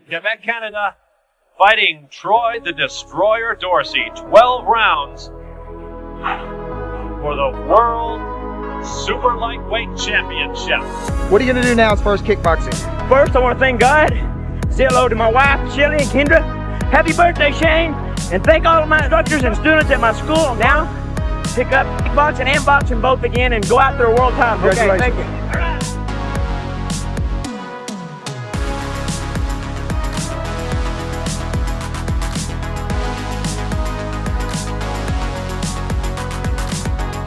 Quebec, Canada, fighting Troy the Destroyer Dorsey, 12 rounds for the World Super Lightweight Championship. What are you going to do now as far as kickboxing? First, I want to thank God. Say hello to my wife, Shelly and Kendra. Happy birthday, Shane. And thank all of my instructors and students at my school. Now, pick up kickboxing and boxing both again and go after a world title. Congratulations. Okay, thank you. All right.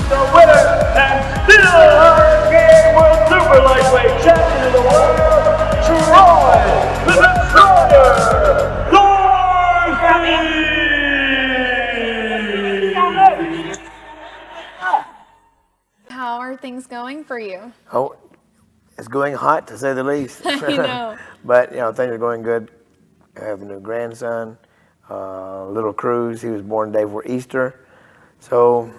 The winner and still Hurricane World Super Lightweight Champion of the world, Troy the Destroyer Dorsey! How are things going for you? Oh, it's going hot to say the least. I know. But things are going good. I have a new grandson, little Cruz. He was born the day before Easter, so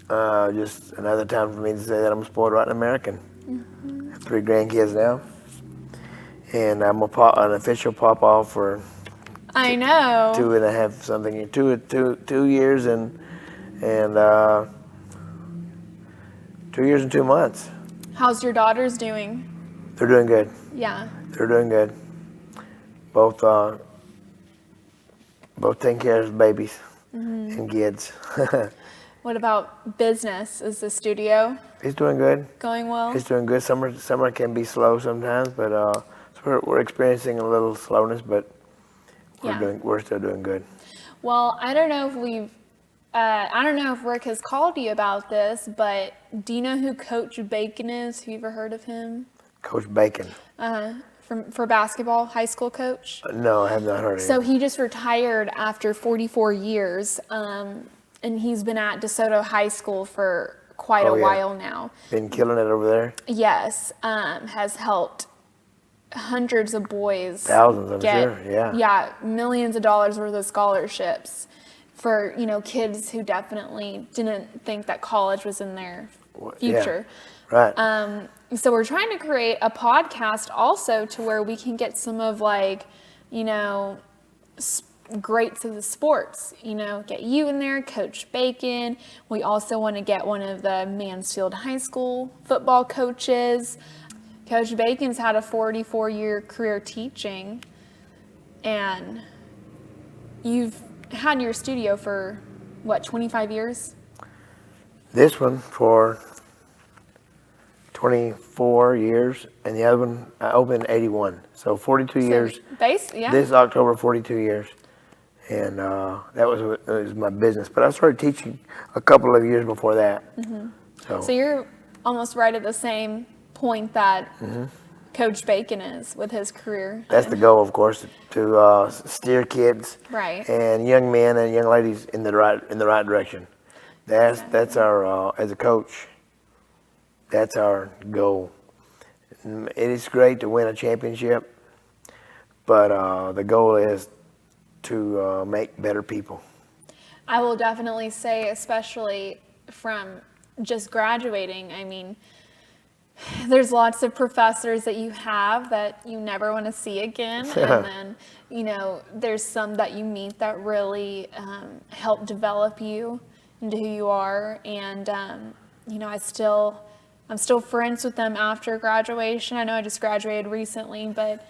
just another time for me to say that I'm a spoiled rotten American. I have 3 grandkids now, and I'm an official papa for I know. 2.5 something, two years and 2 years and 2 months. How's your daughters doing? They're doing good. Yeah. They're doing good. Both taking care of babies and kids. What about business? Is the studio He's doing good. going well? He's doing good. Summer can be slow sometimes, but so we're experiencing a little slowness, but we're still doing good. Well, I don't know if Rick has called you about this, but do you know who Coach Bacon is? Have you ever heard of him? Coach Bacon. For basketball, high school coach? No, I have not heard of him. So he just retired after 44 years, and he's been at DeSoto High School for quite a while now. Been killing it over there. Yes, has helped hundreds of boys. Thousands, I'm sure, yeah. Yeah, millions of dollars worth of scholarships for, kids who definitely didn't think that college was in their future. Yeah, right. So we're trying to create a podcast also to where we can get some of greats of the sports, get you in there, Coach Bacon. We also want to get one of the Mansfield High School football coaches. Coach Bacon's had a 44-year career teaching, and you've had your studio for, 25 years? This one for 24 years, and the other one I opened in 81. So 42 years. This October, 42 years. And that was my business. But I started teaching a couple of years before that. So you're almost right at the same point that Coach Bacon is with his career. That's the goal, of course, to steer kids and young men and young ladies in the right direction. That's our as a coach. That's our goal. It is great to win a championship, but the goal is to make better people. I will definitely say, especially from just graduating, I mean, there's lots of professors that you have that you never want to see again. And then, there's some that you meet that really help develop you into who you are. And, I'm still friends with them after graduation. I know I just graduated recently, but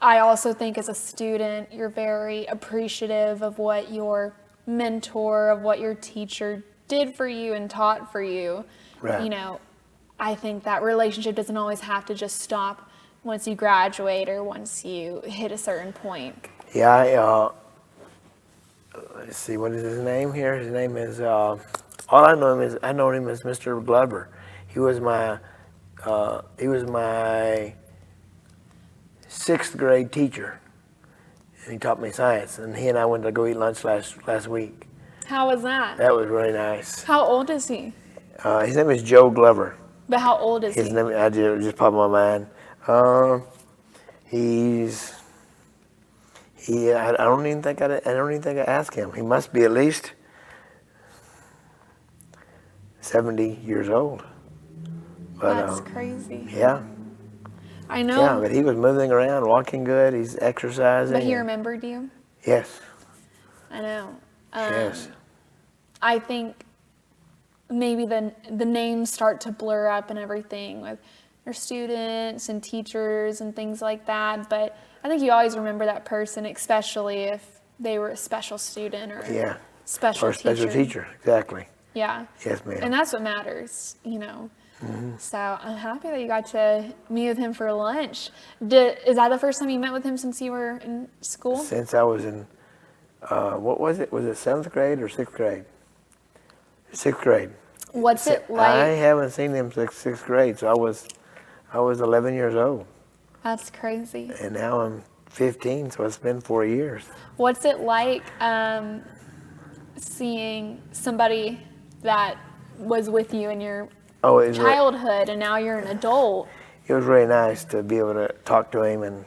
I also think as a student, you're very appreciative of what your mentor, of what your teacher did for you and taught for you. Right. I think that relationship doesn't always have to just stop once you graduate or once you hit a certain point. Yeah, let's see, what is his name here? His name is, all I know him as Mr. Glover. He was my 6th grade teacher, and he taught me science. And he and I went to go eat lunch last week. How was that? That was really nice. How old is he? His name is Joe Glover. But how old is he? His name, I just popped in my mind. I don't even think I asked him. He must be at least 70 years old. But, that's crazy. Yeah. I know. Yeah, but he was moving around, walking good. He's exercising. But he remembered you? Yes. I know. Yes. I think maybe the names start to blur up and everything with their students and teachers and things like that. But I think you always remember that person, especially if they were a special student or special or special teacher. Exactly. Yeah. Yes, ma'am. And that's what matters, you know. So I'm happy that you got to meet with him for lunch. Is that the first time you met with him since you were in school? Since I was in, what was it? Was it 7th grade or 6th grade? 6th grade. What's it like? I haven't seen him since 6th grade, so I was 11 years old. That's crazy. And now I'm 15, so it's been 4 years. What's it like seeing somebody that was with you in your childhood and now you're an adult? It was really nice to be able to talk to him and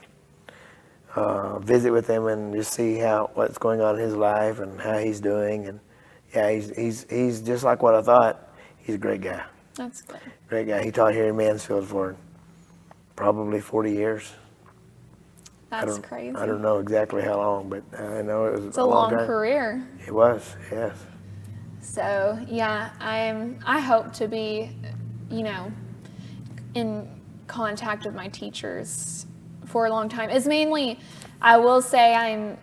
visit with him and just see what's going on in his life and how he's doing. And yeah, he's just like what I thought. He's a great guy. That's good. Great guy. He taught here in Mansfield for probably 40 years. That's crazy. I don't know exactly how long, but I know it was a long career. It was, yes. So yeah, I hope to be, you know, in contact with my teachers for a long time. It's mainly, I will say I'm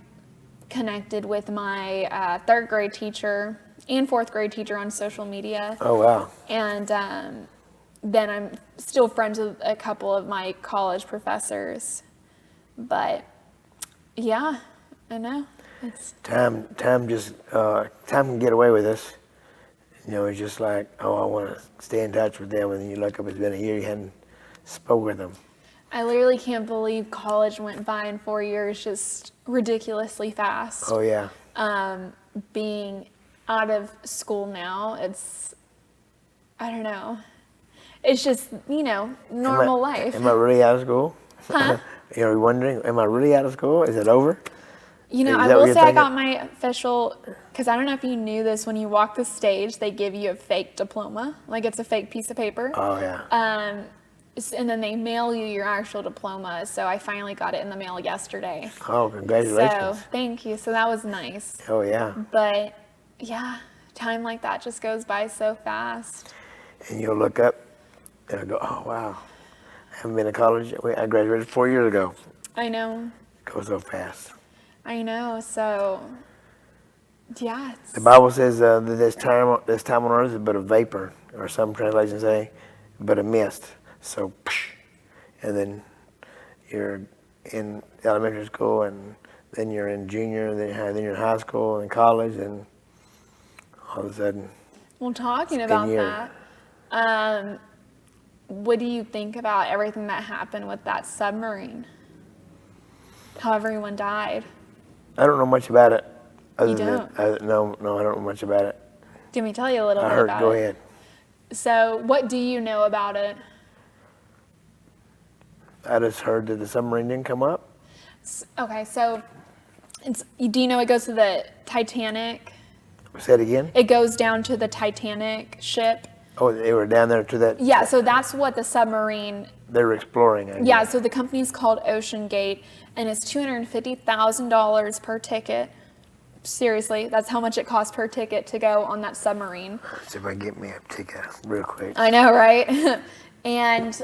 connected with my 3rd grade teacher and 4th grade teacher on social media. Oh, wow. And then I'm still friends with a couple of my college professors. But yeah, I know. Time can get away with us. You know, it's just like, oh, I want to stay in touch with them, and then you look up, it's been a year you hadn't spoke with them. I literally can't believe college went by in 4 years just ridiculously fast. Oh, yeah. Being out of school now, I don't know. It's just, you know, normal life. Am I really out of school? Huh? You're wondering, am I really out of school? Is it over? You know, I will say I got my official, because I don't know if you knew this, when you walk the stage, they give you a fake diploma. Like, it's a fake piece of paper. Oh, yeah. And then they mail you your actual diploma. So I finally got it in the mail yesterday. Oh, congratulations. So thank you. So that was nice. Oh, yeah. But yeah, time like that just goes by so fast. And you'll look up and I'll go, oh, wow. I haven't been to college. I graduated 4 years ago. I know. It goes so fast. I know. So yeah. The Bible says that this time on earth is but a vapor, or some translations say, but a mist. So, and then you're in elementary school, and then you're in junior, and then you're in high school and college, and all of a sudden. Well, talking about that, what do you think about everything that happened with that submarine? How everyone died? I don't know much about it. You don't? No, I don't know much about it. Do you want me to tell you a little bit about it? Go ahead. So, what do you know about it? I just heard that the submarine didn't come up. Okay, so do you know it goes to the Titanic? Say it again? It goes down to the Titanic ship. Oh, they were down there to that? Yeah, so that's what the submarine... They were exploring, I guess. Yeah, so the company's called Ocean Gate, and it's $250,000 per ticket. Seriously, that's how much it costs per ticket to go on that submarine. Let's see if I get me a ticket real quick. I know, right? And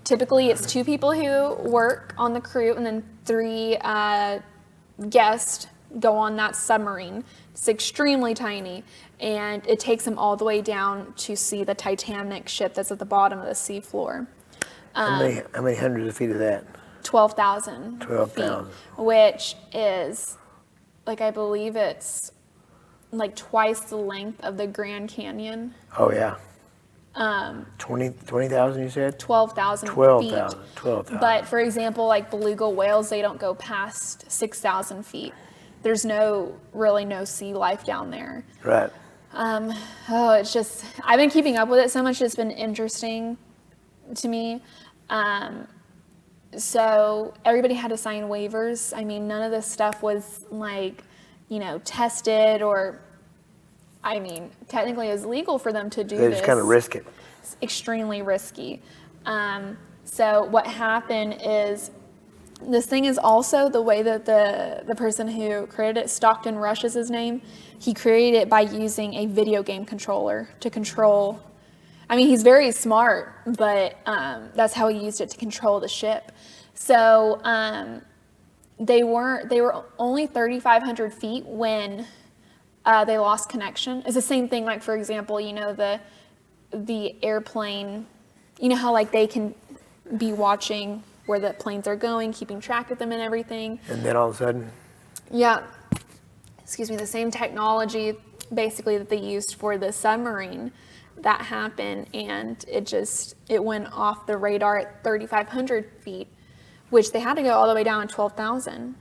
typically it's 2 people who work on the crew, and then 3 guests go on that submarine. It's extremely tiny, and it takes them all the way down to see the Titanic ship that's at the bottom of the seafloor. How many hundreds of feet is that? 12,000 12,000. feet, which is, like, I believe it's like twice the length of the Grand Canyon. Oh, yeah. 20,000 you said? 12,000 feet. 12,000. But for example, like beluga whales, they don't go past 6,000 feet. There's really no sea life down there. Right. It's just, I've been keeping up with it so much. It's been interesting to me. So everybody had to sign waivers. I mean, none of this stuff was like, tested, or, I mean, technically it was legal for them to do this. They just kind of risk it. It's extremely risky. So what happened is, this thing is also the way that the person who created it, Stockton Rush is his name, he created it by using a video game controller to control. I mean, he's very smart, but that's how he used it to control the ship. So they were only 3,500 feet when they lost connection. It's the same thing, like, for example, you know, the airplane, you know how like they can be watching where the planes are going, keeping track of them and everything. And then all of a sudden? Yeah. Excuse me, the same technology basically that they used for the submarine, that happened, and it went off the radar at 3,500 feet, which they had to go all the way down to 12,000.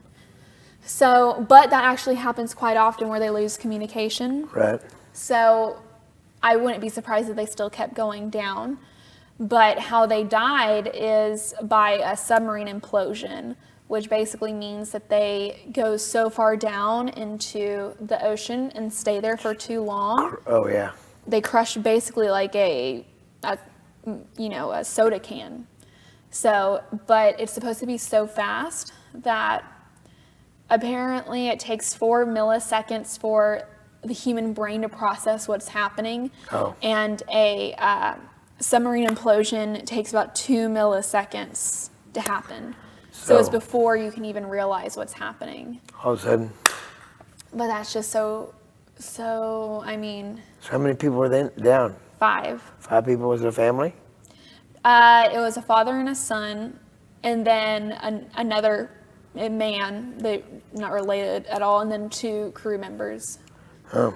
So, but that actually happens quite often where they lose communication. Right. So I wouldn't be surprised if they still kept going down. But how they died is by a submarine implosion, which basically means that they go so far down into the ocean and stay there for too long. Oh, yeah. They crush basically like a soda can. So, but it's supposed to be so fast that apparently it takes 4 milliseconds for the human brain to process what's happening. Oh. And a submarine implosion takes about 2 milliseconds to happen. So it's before you can even realize what's happening. All of a sudden. But that's just so, I mean. So how many people were then down? 5. 5 people? Was it a family? It was a father and a son, and then another man, they not related at all, and then 2 crew members. Oh,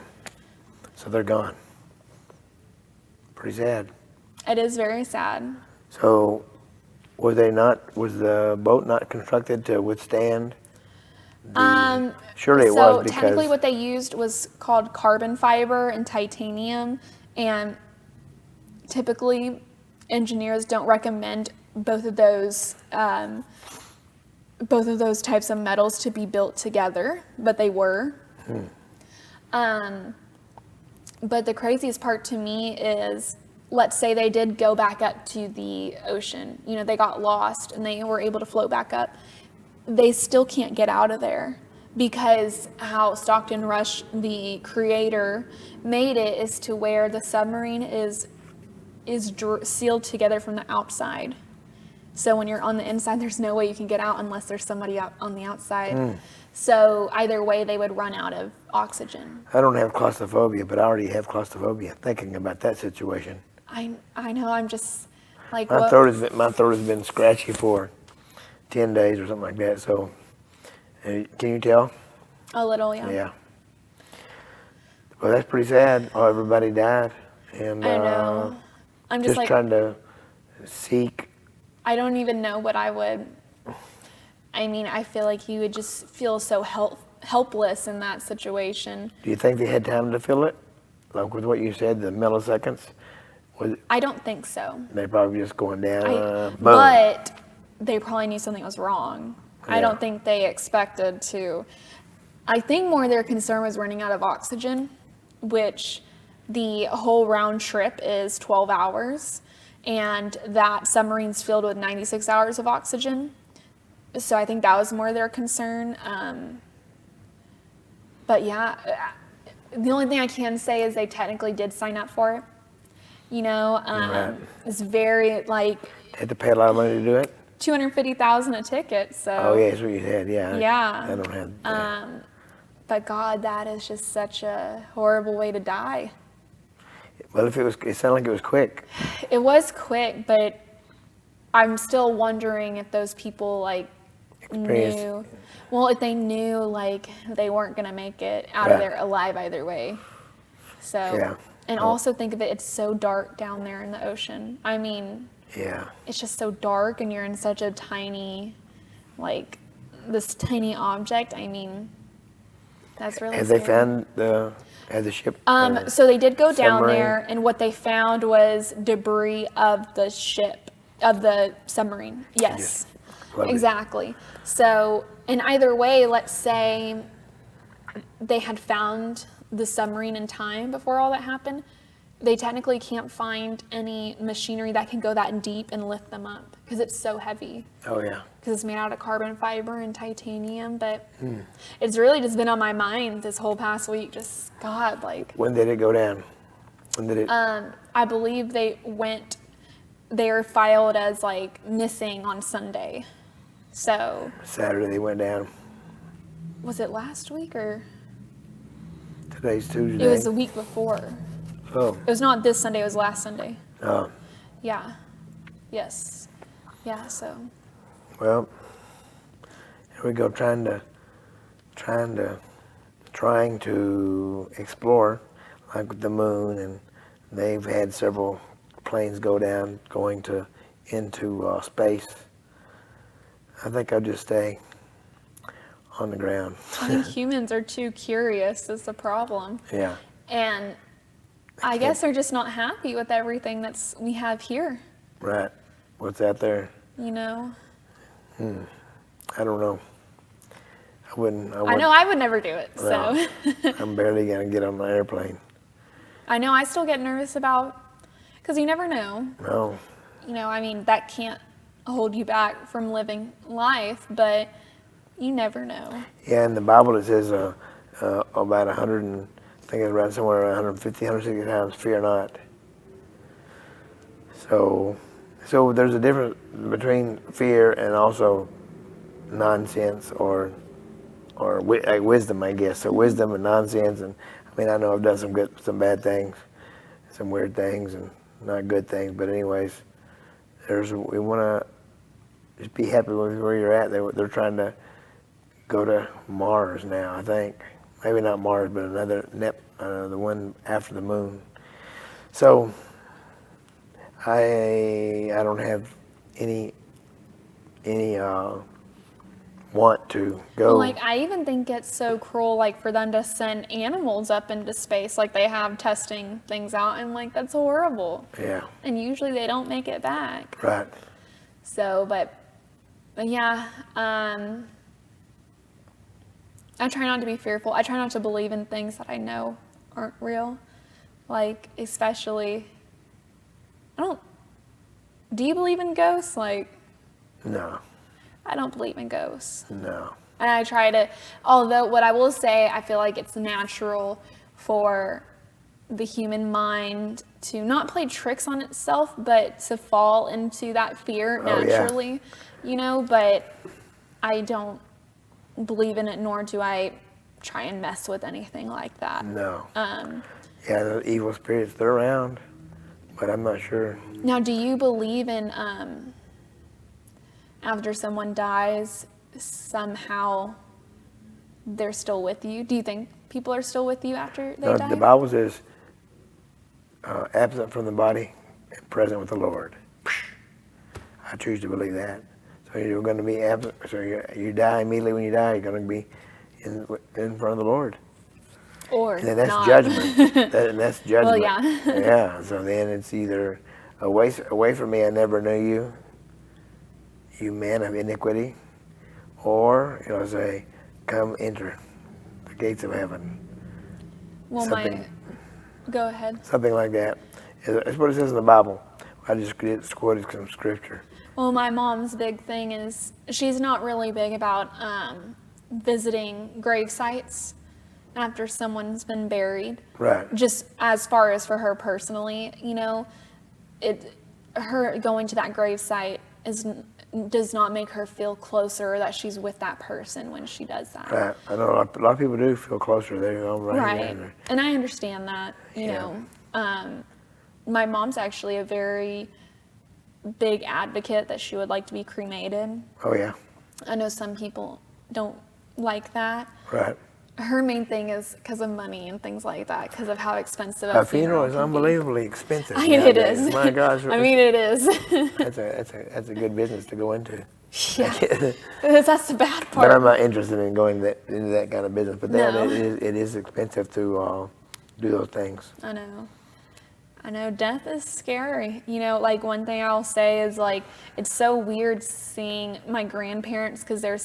so they're gone. Pretty sad. It is very sad. So, was the boat not constructed to withstand? Surely it was, because. So technically what they used was called carbon fiber and titanium, and typically engineers don't recommend both of those types of metals to be built together, but they were. But the craziest part to me is, let's say they did go back up to the ocean. You know, they got lost and they were able to float back up. They still can't get out of there, because how Stockton Rush, the creator, made it is to where the submarine is sealed together from the outside. So when you're on the inside, there's no way you can get out unless there's somebody out on the outside. So either way, they would run out of oxygen. I don't have claustrophobia, but I already have claustrophobia thinking about that situation. I know, I'm just like, my throat has been scratchy for 10 days or something like that. So, can you tell? A little, yeah. Yeah. Well, that's pretty sad. Oh, everybody died, and I know. I'm just like, trying to seek. I don't even know what I would. I mean, I feel like you would just feel so helpless in that situation. Do you think they had time to feel it? Like with what you said, the milliseconds? I don't think so. They're probably just going down. But they probably knew something was wrong. Yeah. I don't think they expected to. I think more their concern was running out of oxygen, which the whole round trip is 12 hours. And that submarine's filled with 96 hours of oxygen. So I think that was more their concern. But yeah, the only thing I can say is they technically did sign up for it. You know, Right. It's very like. They had to pay a lot of money to do it? $250,000 a ticket. So. Oh yeah, that's what you said. Yeah. Yeah. I don't have. Yeah. But God, that is just such a horrible way to die. Well, it sounded like it was quick. It was quick, but I'm still wondering if those people like knew. Well, if they knew like they weren't gonna make it out of there alive either way. So. Yeah. And also think of it, it's so dark down there in the ocean. I mean. Yeah. It's just so dark, and you're in such a tiny, like, this tiny object. I mean, that's really Have scary. they found the ship? So they did go down submarine? there, and what they found was debris of the ship, of the submarine. Yes, exactly. So, in either way, let's say they had found the submarine in time before all that happened, they technically can't find any machinery that can go that deep and lift them up because it's so heavy. Oh, yeah. Because it's made out of carbon fiber and titanium. But it's really just been on my mind this whole past week. Just, God, like. When did it go down? When did it? I believe they were filed as, like, missing on Sunday. So. Saturday they went down. Was it last week or? Today's Tuesday. It was the week before. Oh. It was not this Sunday, it was last Sunday. Oh. Yeah. Yes. Yeah, so. Well, here we go, trying to explore, like with the moon, and they've had several planes go down, going into space. I think I'll just stay on the ground. I think humans are too curious is the problem. Yeah. And I guess they're just not happy with everything we have here. Right. What's out there? You know? I don't know. I wouldn't. I know I would never do it, No. so. I'm barely going to get on the airplane. I know I still get nervous because you never know. No. You know, I mean, that can't hold you back from living life, but you never know. Yeah, in the Bible it says about 100 and I think it's around somewhere around 150, 160 times, fear not. So there's a difference between fear and also nonsense or wisdom, I guess. So wisdom and nonsense, and I mean, I know I've done some bad things, some weird things, and not good things. But anyways, we want to just be happy with where you're at. They're trying to go to Mars now, I think. Maybe not Mars, but another the one after the moon. So I don't have any want to go. Well, like, I even think it's so cruel, like, for them to send animals up into space, like they have testing things out, and like, that's horrible. Yeah. And usually they don't make it back. Right. So, but yeah, I try not to be fearful. I try not to believe in things that I know aren't real. Like, especially, do you believe in ghosts? Like, No. I don't believe in ghosts. No. And I try to, although what I will say, I feel like it's natural for the human mind to not play tricks on itself, but to fall into that fear naturally, you know, but I don't believe in it, nor do I try and mess with anything like that. No. Yeah, the evil spirits, they're around, but I'm not sure. Now, do you believe in, after someone dies, somehow they're still with you? Do you think people are still with you after they die? The Bible says, absent from the body and present with the Lord. I choose to believe that. So you're going to be absent. So you die immediately when you die. You're going to be in front of the Lord. Or and then that's not. judgment. That's judgment. Well, yeah. Yeah. So then it's either away from me, I never knew you, you man of iniquity, or say, come enter the gates of heaven. Well, go ahead. Something like that. That's what it says in the Bible. I just quoted some scripture. Well, my mom's big thing is she's not really big about visiting grave sites after someone's been buried. Right. Just as far as for her personally, her going to that grave site does not make her feel closer that she's with that person when she does that. Right. I know a lot of people do feel closer. They're right. And I understand that, you know. My mom's actually a very big advocate that she would like to be cremated. Oh, yeah. I know some people don't like that. Right. Her main thing is because of money and things like that, because of how expensive a funeral is unbelievably expensive. I mean, it is. My gosh. I mean, it is. That's a good business to go into. Yeah. That's the bad part. But I'm not interested in going into that kind of business. But it is expensive to do those things. I know death is scary. Like, one thing I'll say is, like, it's so weird seeing my grandparents, because they're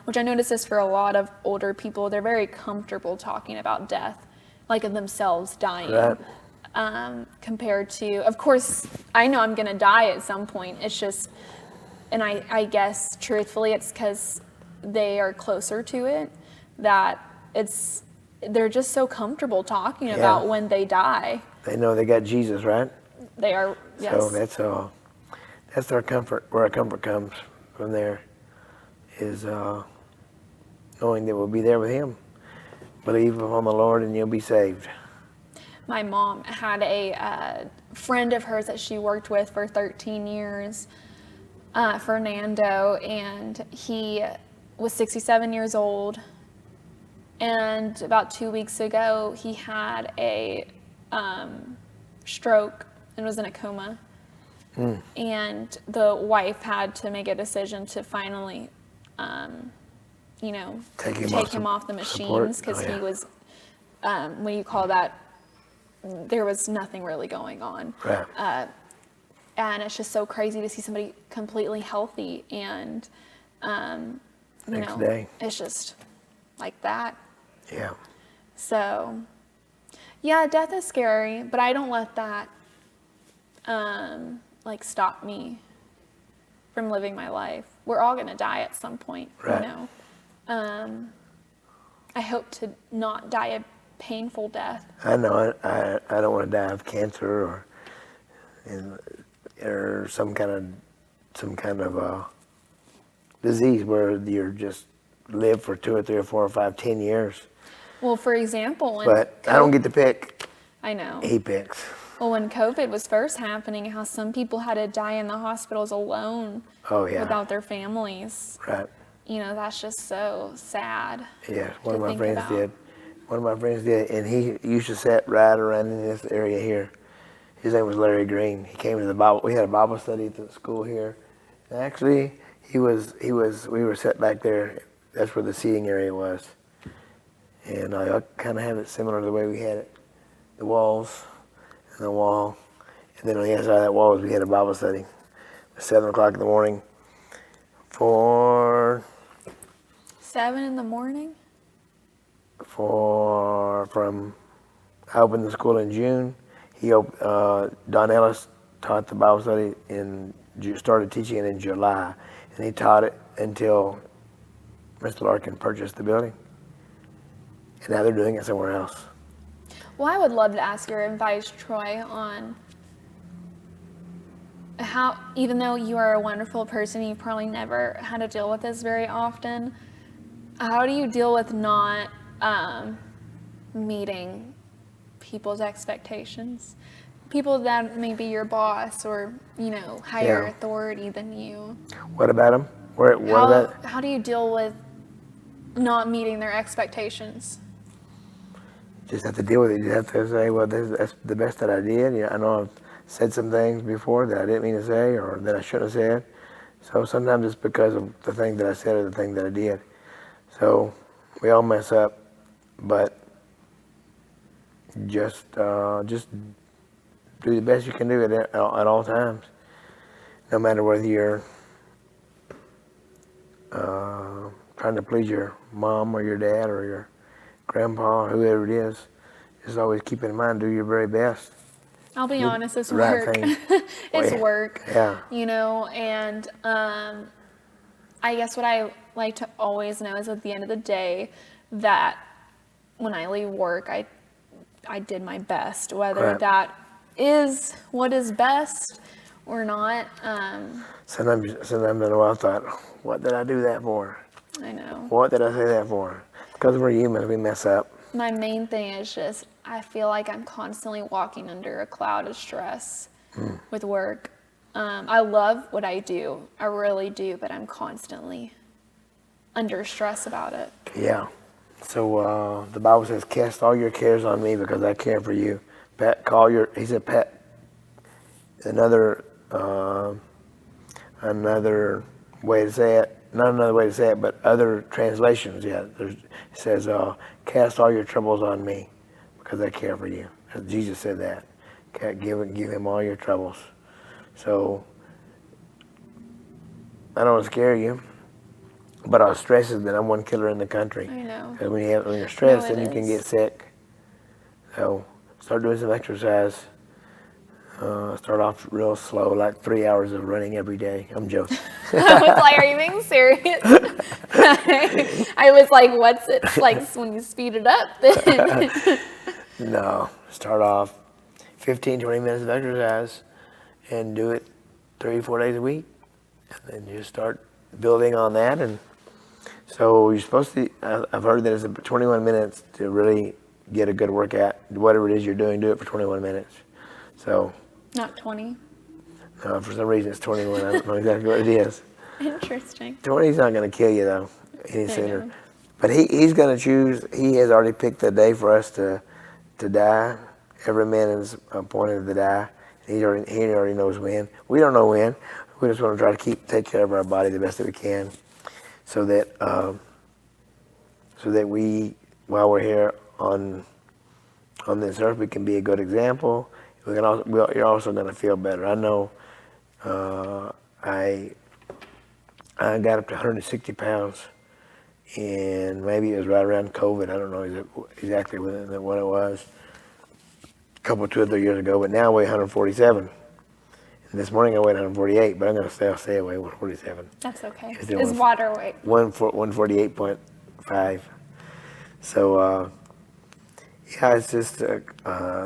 which I notice this for a lot of older people, they're very comfortable talking about death, like of themselves dying. Right. compared to, of course, I know I'm going to die at some point. It's just, and I guess truthfully it's because they are closer to it, that they're just so comfortable talking about when they die. They know they got Jesus, right? They are, yes. So that's our comfort, where our comfort comes from there, is knowing that we'll be there with him. Believe on the Lord and you'll be saved. My mom had a friend of hers that she worked with for 13 years, Fernando, and he was 67 years old. And about 2 weeks ago, he had a stroke and was in a coma. And the wife had to make a decision to finally, take him off the machines, because he was, what you call that, there was nothing really going on. Right. And it's just so crazy to see somebody completely healthy, and Next day. It's just like that. Yeah. So, yeah, death is scary, but I don't let that stop me from living my life. We're all gonna die at some point, right. I hope to not die a painful death. I know. I don't want to die of cancer or some kind of disease where you're just live for 2 or 3 or 4 or 5, 10 years. Well, for example, but I don't get to pick. I know. He picks. Well, when COVID was first happening, how some people had to die in the hospitals alone. Oh yeah. Without their families. Right. That's just so sad. Yeah, one of my friends did. One of my friends did, and he used to sit right around in this area here. His name was Larry Green. He came to the Bible. We had a Bible study at the school here. And actually, we were set back there. That's where the seating area was. And I kind of have it similar to the way we had it. The walls and the wall. And then on the other side of that wall we had a Bible study. 7 o'clock in the morning. 7 in the morning? I opened the school in June. Don Ellis taught the Bible study started teaching it in July, and he taught it until Mr. Larkin purchased the building, and now they're doing it somewhere else. Well, I would love to ask your advice, Troy, on how, even though you are a wonderful person, you've probably never had to deal with this very often, how do you deal with not meeting people's expectations? People that may be your boss or, higher authority than you. What about them? How do you deal with not meeting their expectations? Just have to deal with it. You have to say, well, that's the best that I did. I know I've said some things before that I didn't mean to say or that I shouldn't have said. So sometimes it's because of the thing that I said or the thing that I did. So we all mess up, but just do the best you can do at all times, no matter whether you're trying to please your mom or your dad or your grandpa, whoever it is. Just always keep in mind, do your very best. I'll be honest, it's work. It's work. Yeah. And I guess what I like to always know is at the end of the day that when I leave work, I did my best, whether that is what is best or not. Sometimes in a while I thought, what did I do that for? I know. What did I say that for? Because we're humans, we mess up. My main thing is just, I feel like I'm constantly walking under a cloud of stress with work. I love what I do. I really do, but I'm constantly under stress about it. Yeah. So the Bible says, cast all your cares on me because I care for you. He said, another way to say it, not another way to say it, but other translations, it says, cast all your troubles on me because I care for you. Jesus said that. Give him all your troubles. So, I don't want to scare you, but our stress is the #1 killer in the country. I know. Because when you're stressed, then you can get sick. So, start doing some exercise. Start off real slow, like 3 hours of running every day. I'm joking. I was like, are you being serious? I was like, what's it like when you speed it up then? No, start off 15, 20 minutes of exercise and do it 3-4 days a week. And then you start building on that. And so you're supposed to, I've heard that it's 21 minutes to really get a good workout. Whatever it is you're doing, do it for 21 minutes. So. Not 20. No, for some reason it's 21. I don't know exactly what it is. Interesting. 20 is not going to kill you though any sooner. But he's going to choose. He has already picked the day for us to die. Every man is appointed to die. He already knows when. We don't know when. We just want to try to take care of our body the best that we can, so that we, while we're here on this earth, we can be a good example. You're also going to feel better. I know. I got up to 160 pounds, and maybe it was right around COVID. I don't know exactly when it was. A couple, 2 or 3 years ago, but now I weigh 147. And this morning I weighed 148, but I'm going to stay away 147. That's okay. It's water weight. 148.5. So, yeah, it's just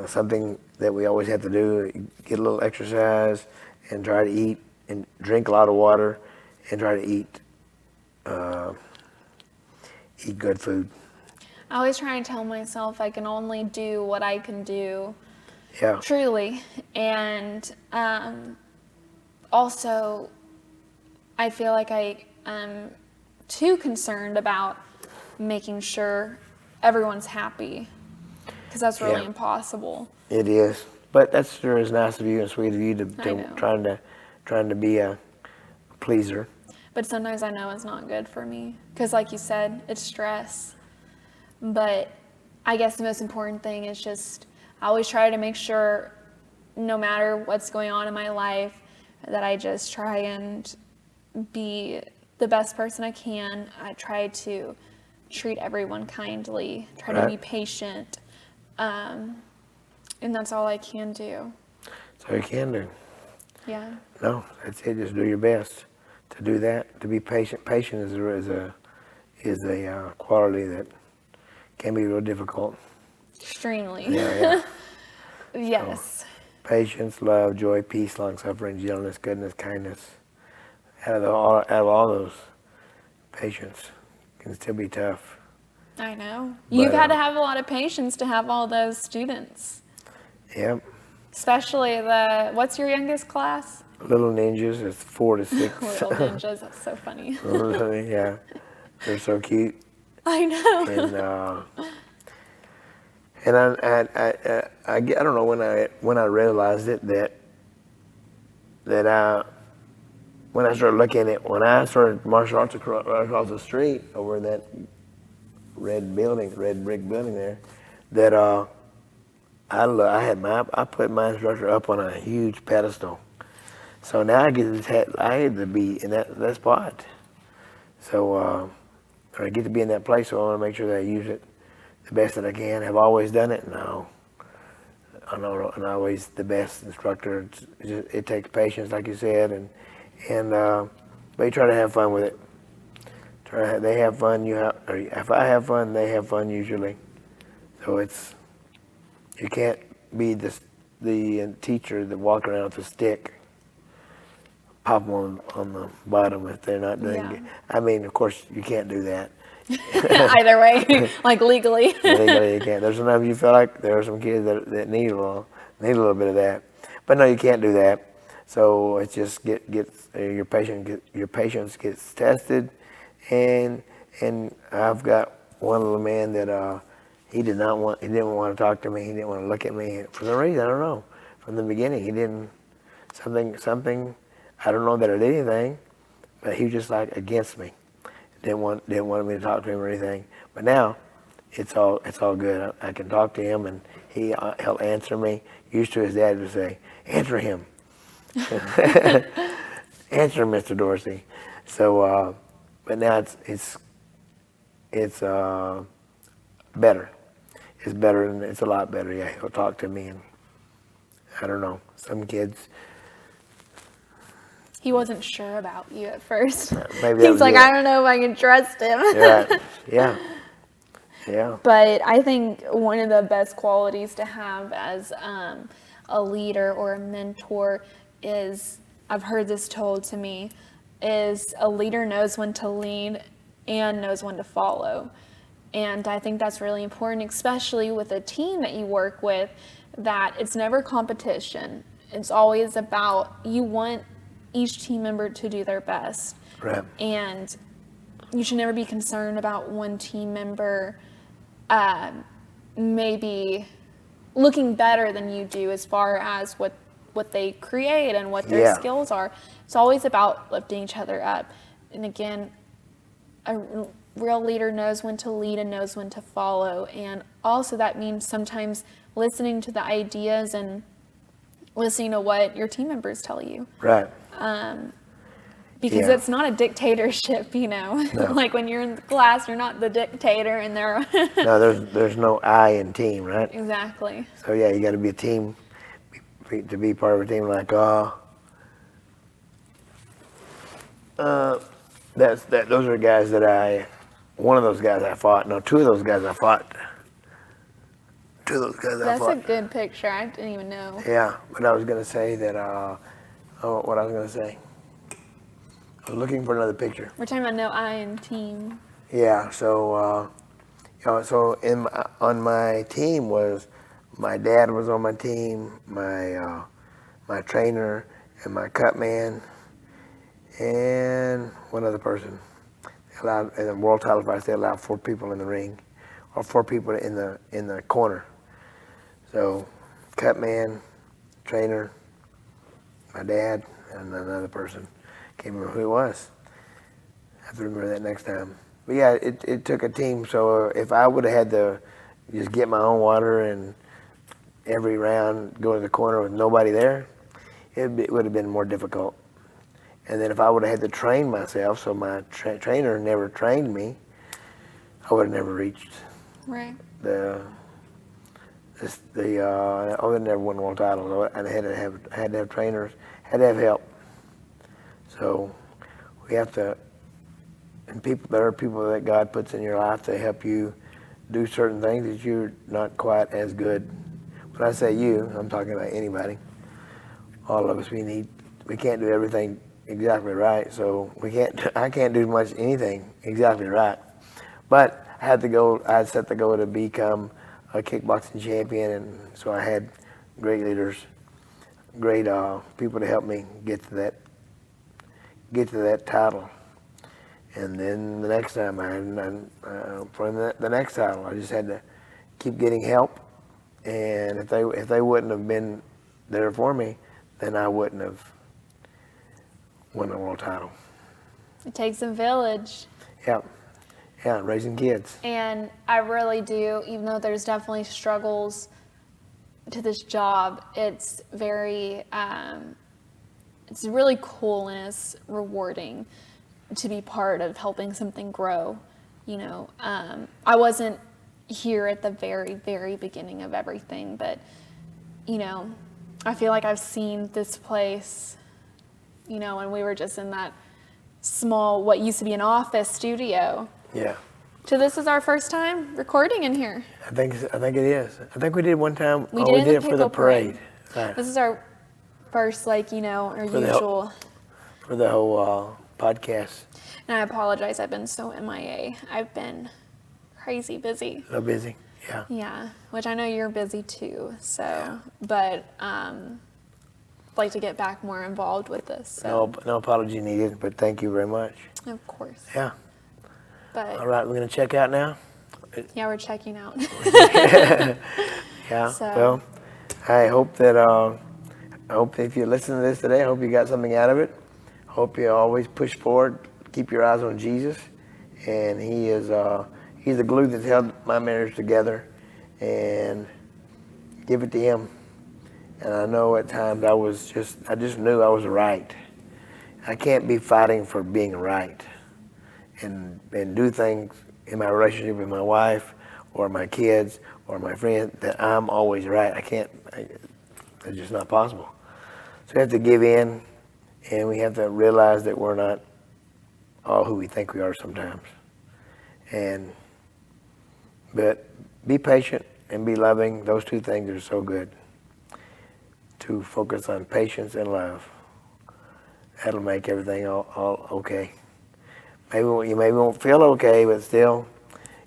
something that we always have to do. Get a little exercise and try to eat and drink a lot of water and try to eat good food. I always try and tell myself I can only do what I can do. Yeah. Truly. And also, I feel like I am too concerned about making sure everyone's happy, because that's really impossible. It is. But that's sure is nice of you and sweet of you to trying to be a pleaser. But sometimes I know it's not good for me, because like you said, it's stress. But I guess the most important thing is just, I always try to make sure, no matter what's going on in my life, that I just try and be the best person I can. I try to treat everyone kindly, try to be patient, and that's all I can do. That's all you can do. Yeah. No, that's it. Just do your best to do that. To be patient. Patience is a quality that can be real difficult. Extremely. Yeah. Yes. So, patience, love, joy, peace, long suffering, gentleness, goodness, kindness. Out of all those, patience can still be tough. I know. You've had to have a lot of patience to have all those students. Yep. Especially what's your youngest class? Little ninjas, it's 4 to 6. Little ninjas, that's so funny. Yeah, they're so cute. I know. And I don't know when I realized it that when I started looking at started martial arts across the street over in that red brick building there, that I put my instructor up on a huge pedestal. So now I had to be in that spot. So I get to be in that place, so I want to make sure that I use it the best that I can. Have I always done it? No. I'm not always the best instructor. It takes patience, like you said, but you try to have fun with it. They have fun. If I have fun, they have fun usually. So you can't be the teacher that walk around with a stick, pop them on the bottom if they're not doing it. I mean, of course, you can't do that. Either way, like legally. Legally, you can't. There's sometimes you feel like there are some kids that need a little bit of that, but no, you can't do that. So it's just your patience gets tested, and I've got one little man that he didn't want to talk to me. He didn't want to look at me for some reason. I don't know. From the beginning, he didn't. Something. I don't know that I did anything, but he was just like against me. Didn't want me to talk to him or anything. But now, it's all good. I can talk to him, and he'll answer me. Used to his dad would say, "Answer him." Answer Mr. Dorsey. So, but now it's better. is better, and it's a lot better. Yeah, he'll talk to me, and I don't know, some kids. He wasn't sure about you at first. Maybe He's like, I don't know if I can trust him. Right. Yeah. Yeah. But I think one of the best qualities to have as a leader or a mentor is, I've heard this told to me, is a leader knows when to lead and knows when to follow. And I think that's really important, especially with a team that you work with, that it's never competition. It's always about, you want each team member to do their best. Right. And you should never be concerned about one team member maybe looking better than you do as far as what they create and what their skills are. It's always about lifting each other up. And again, a real leader knows when to lead and knows when to follow. And also that means sometimes listening to the ideas and listening to what your team members tell you. Right. Because it's not a dictatorship, you know. No. Like when you're in class, you're not the dictator, and they're No, there's no I in team, right? Exactly. So yeah, you got to be a team to be part of a team. Like those are guys that one of those guys I fought. No, two of those guys I fought. That's a good picture. I didn't even know. Yeah, but I was gonna say that. What I was gonna say. I was looking for another picture. We're talking about no I in team. Yeah. So, on my team was my dad was on my team, my trainer, and my cut man, and one other person. Allowed in the world title fights, they allowed 4 people in the ring, or 4 people in the corner. So, cut man, trainer, my dad, and another person. Can't remember who it was. I have to remember that next time. But yeah, it took a team. So if I would have had to just get my own water and every round go to the corner with nobody there, it would have been more difficult. And then if I would have had to train myself, so my trainer never trained me, I would have never reached Right. I would have never won world titles. I had to have trainers, had to have help. So we have to, and there are people that God puts in your life to help you do certain things that you're not quite as good. When I say you, I'm talking about anybody. All of us, we can't do everything exactly right, so I can't do anything exactly right. But I had set the goal to become a kickboxing champion, and so I had great leaders, great people to help me get to that title. And then the next time for the next title, I just had to keep getting help. And if they wouldn't have been there for me, then I wouldn't have won the world title. It takes a village. Yeah, raising kids. And I really do, even though there's definitely struggles to this job, it's very, it's really cool and it's rewarding to be part of helping something grow. You know, I wasn't here at the very, very beginning of everything, but, you know, I feel like I've seen this place, you know, when we were just in that small, what used to be an office studio. Yeah. So this is our first time recording in here. I think it is. I think we did one time. We did it for the parade. Right. This is our first, our usual. For the whole podcast. And I apologize, I've been so MIA. I've been crazy busy. So busy, yeah. Yeah, which I know you're busy too, so, yeah. But I'd like to get back more involved with this. So. No apology needed, but thank you very much. Of course. Yeah. But all right, we're going to check out now? Yeah, we're checking out. Yeah, so. Well, I hope if you listen to this today, I hope you got something out of it. Hope you always push forward, keep your eyes on Jesus, and he's the glue that's held my marriage together, and give it to him. And I know at times I just knew I was right. I can't be fighting for being right and do things in my relationship with my wife or my kids or my friends that I'm always right. It's just not possible. So we have to give in, and we have to realize that we're not all who we think we are sometimes. But be patient and be loving. Those two things are so good. To focus on patience and love. That'll make everything all okay. You maybe won't feel okay, but still,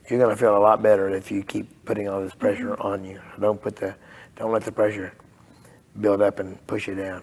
you're going to feel a lot better if you keep putting all this pressure on you. Don't let the pressure build up and push you down.